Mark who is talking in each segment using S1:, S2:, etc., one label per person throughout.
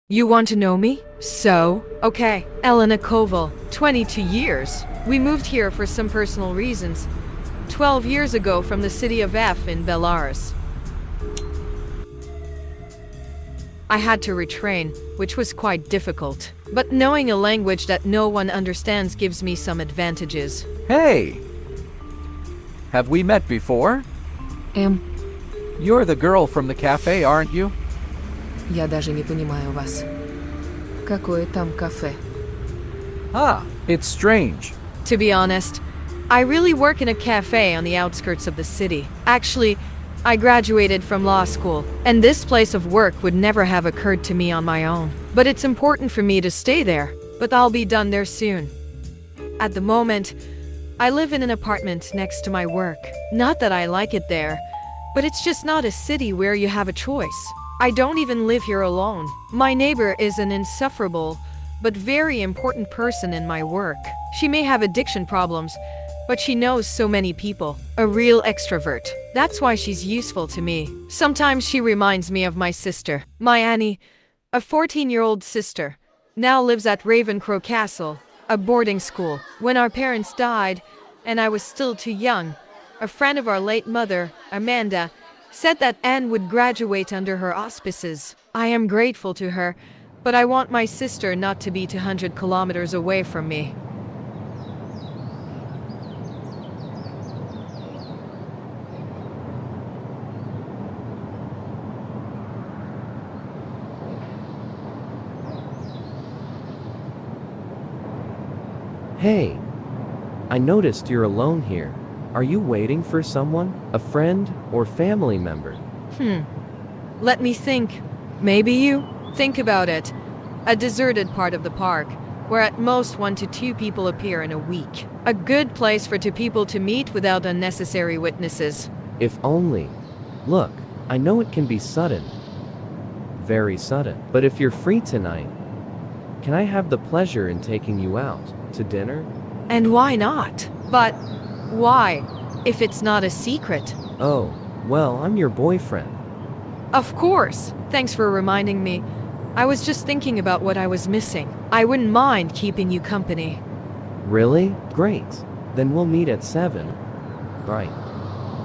S1: You want to know me? So, okay, Elena Koval, 22 years. We moved here for some personal reasons. 12 years ago from the city of F in Belarus. I had to retrain, which was quite difficult. But knowing a language that no one understands gives me some advantages.
S2: Hey! Have we met before? You're the girl from the cafe, aren't you?
S3: Я даже не понимаю вас. Какое там кафе?
S2: Ah, it's strange.
S1: To be honest, I really work in a cafe on the outskirts of the city. Actually, I graduated from law school, and this place of work would never have occurred to me on my own. But it's important for me to stay there, but I'll be done there soon. At the moment, I live in an apartment next to my work. Not that I like it there, but it's just not a city where you have a choice. I don't even live here alone. My neighbor is an insufferable, but very important person in my work. She may have addiction problems, but she knows so many people. A real extrovert. That's why she's useful to me. Sometimes she reminds me of my sister. My Annie, a 14-year-old sister, now lives at Ravencrow Castle, a boarding school. When our parents died, and I was still too young, a friend of our late mother, Amanda, said that Anne would graduate under her auspices. I am grateful to her, but I want my sister not to be 200 kilometers away from me.
S4: Hey, I noticed you're alone here. Are you waiting for someone? A friend or family member?
S1: Let me think. Maybe you? Think about it. A deserted part of the park, where at most 1 to 2 people appear in a week. A good place for 2 people to meet without unnecessary witnesses.
S4: If only. Look, I know it can be sudden. Very sudden. But if you're free tonight, can I have the pleasure in taking you out to dinner?
S1: And why not? But why, if it's not a secret?
S4: Oh, well, I'm your boyfriend.
S1: Of course. Thanks for reminding me. I was just thinking about what I was missing. I wouldn't mind keeping you company.
S4: Really? Great. Then we'll meet at 7. Right.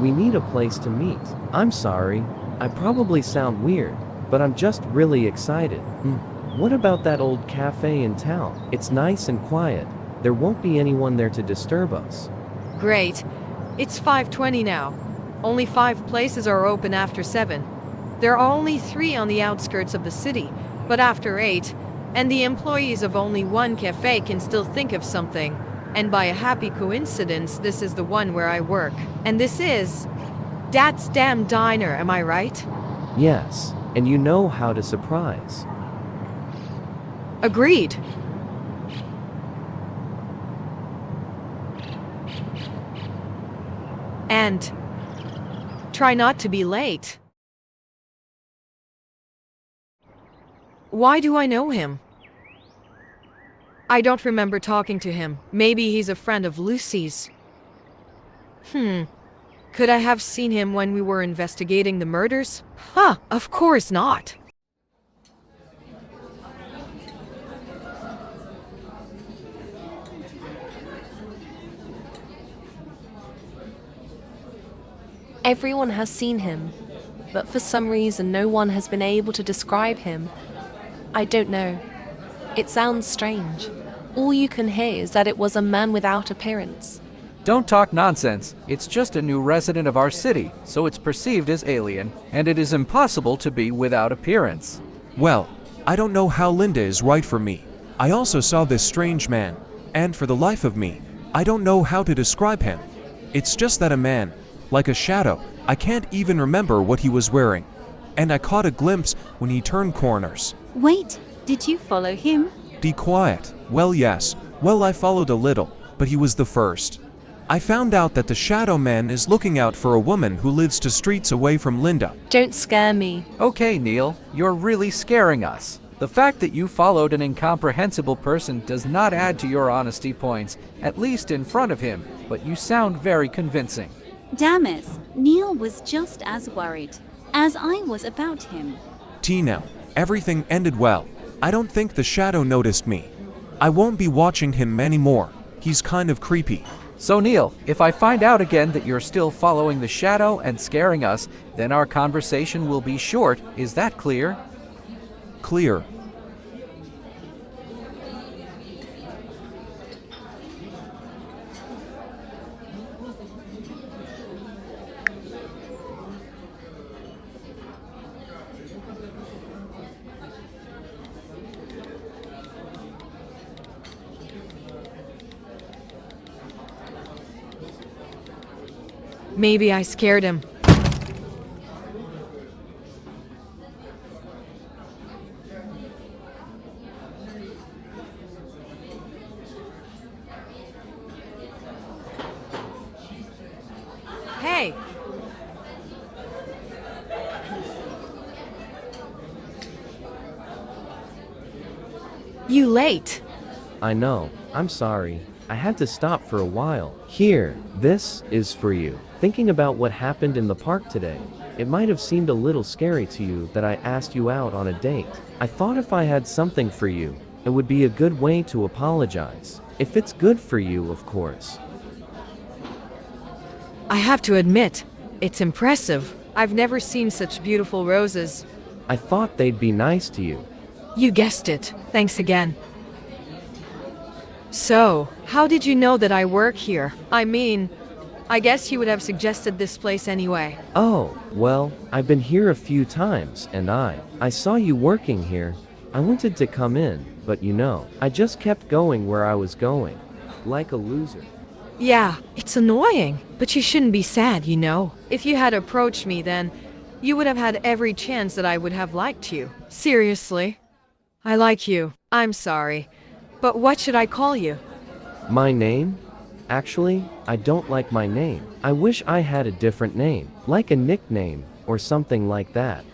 S4: We need a place to meet. I'm sorry. I probably sound weird, but I'm just really excited. What about that old cafe in town? It's nice and quiet. There won't be anyone there to disturb us.
S1: Great. It's 5:20 now. Only 5 places are open after 7. There are only 3 on the outskirts of the city, but after 8, and the employees of only one cafe can still think of something. And by a happy coincidence, this is the one where I work. And this is Dad's Damn Diner, am I right?
S4: Yes, and you know how to surprise.
S1: Agreed. And try not to be late. Why do I know him? I don't remember talking to him. Maybe he's a friend of Lucy's. Could I have seen him when we were investigating the murders? Of course not.
S5: Everyone has seen him, but for some reason no one has been able to describe him. I don't know. It sounds strange. All you can hear is that it was a man without appearance.
S2: Don't talk nonsense. It's just a new resident of our city, so it's perceived as alien, and it is impossible to be without appearance.
S6: Well, I don't know how Linda is right for me. I also saw this strange man, and for the life of me, I don't know how to describe him. It's just that a man, like a shadow, I can't even remember what he was wearing. And I caught a glimpse when he turned corners.
S7: Wait, did you follow him?
S6: Be quiet. Well, yes. Well, I followed a little, but he was the first. I found out that the shadow man is looking out for a woman who lives 2 streets away from Linda.
S5: Don't scare me.
S2: Okay, Neil, you're really scaring us. The fact that you followed an incomprehensible person does not add to your honesty points, at least in front of him, but you sound very convincing.
S7: Damn it, Neil was just as worried as I was about him.
S6: Now, everything ended well. I don't think the shadow noticed me. I won't be watching him anymore. He's kind of creepy.
S2: So Neil, if I find out again that you're still following the shadow and scaring us, then our conversation will be short. Is that clear?
S6: Clear.
S1: Maybe I scared him. Hey! You late?
S4: I know, I'm sorry. I had to stop for a while. Here, this is for you. Thinking about what happened in the park today, it might have seemed a little scary to you that I asked you out on a date. I thought if I had something for you, it would be a good way to apologize. If it's good for you, of course.
S1: I have to admit, it's impressive. I've never seen such beautiful roses.
S4: I thought they'd be nice to you.
S1: You guessed it. Thanks again. So, how did you know that I work here? I mean, I guess you would have suggested this place anyway.
S4: Oh, well, I've been here a few times, and I saw you working here. I wanted to come in, but you know, I just kept going where I was going. Like a loser.
S1: Yeah, it's annoying, but you shouldn't be sad, you know. If you had approached me then, you would have had every chance that I would have liked you. Seriously. I like you. I'm sorry. But what should I call you?
S4: My name? Actually, I don't like my name. I wish I had a different name, like a nickname, or something like that.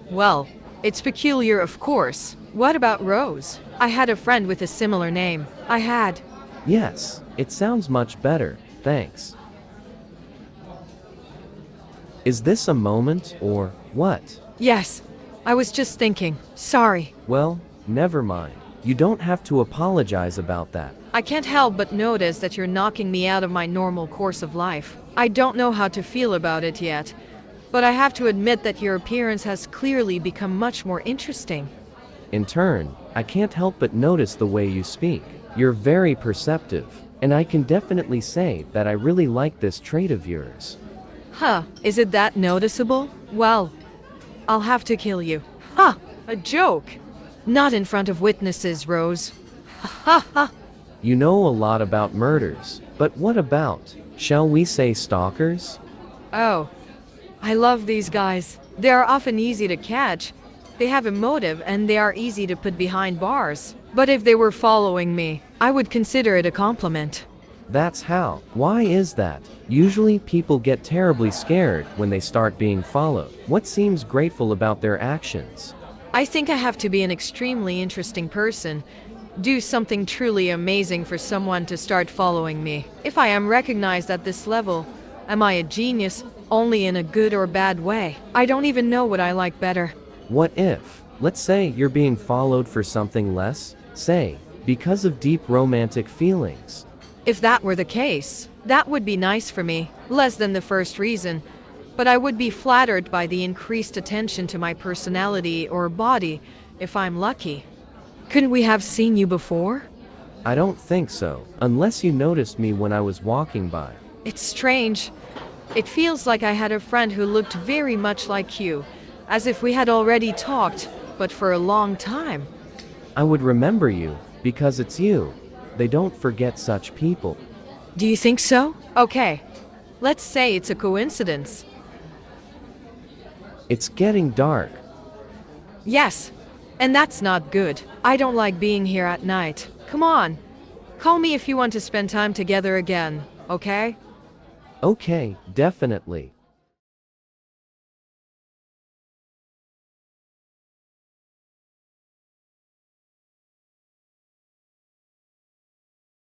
S1: Well, it's peculiar, of course. What about Rose? I had a friend with a similar name.
S4: Yes, it sounds much better, thanks. Is this a moment, or what?
S1: Yes, I was just thinking. Sorry.
S4: Well, never mind. You don't have to apologize about that.
S1: I can't help but notice that you're knocking me out of my normal course of life. I don't know how to feel about it yet, but I have to admit that your appearance has clearly become much more interesting.
S4: In turn, I can't help but notice the way you speak. You're very perceptive, and I can definitely say that I really like this trait of yours.
S1: Huh, is it that noticeable? Well, I'll have to kill you. Ha! A joke! Not in front of witnesses, Rose. Ha ha!
S4: You know a lot about murders, but what about, shall we say, stalkers?
S1: Oh, I love these guys. They are often easy to catch. They have a motive and they are easy to put behind bars. But if they were following me, I would consider it a compliment.
S4: That's how. Why is that? Usually people get terribly scared when they start being followed. What seems grateful about their actions?
S1: I think I have to be an extremely interesting person. Do something truly amazing for someone to start following me. If I am recognized at this level, am I a genius, only in a good or bad way? I don't even know what I like better.
S4: What if, let's say you're being followed for something less, say, because of deep romantic feelings?
S1: If that were the case, that would be nice for me, less than the first reason. But I would be flattered by the increased attention to my personality or body, if I'm lucky. Couldn't we have seen you before?
S4: I don't think so, unless you noticed me when I was walking by.
S1: It's strange. It feels like I had a friend who looked very much like you, as if we had already talked, but for a long time.
S4: I would remember you, because it's you. They don't forget such people.
S1: Do you think so? Okay. Let's say it's a coincidence.
S4: It's getting dark.
S1: Yes. And that's not good. I don't like being here at night. Come on. Call me if you want to spend time together again, okay?
S4: Okay, definitely.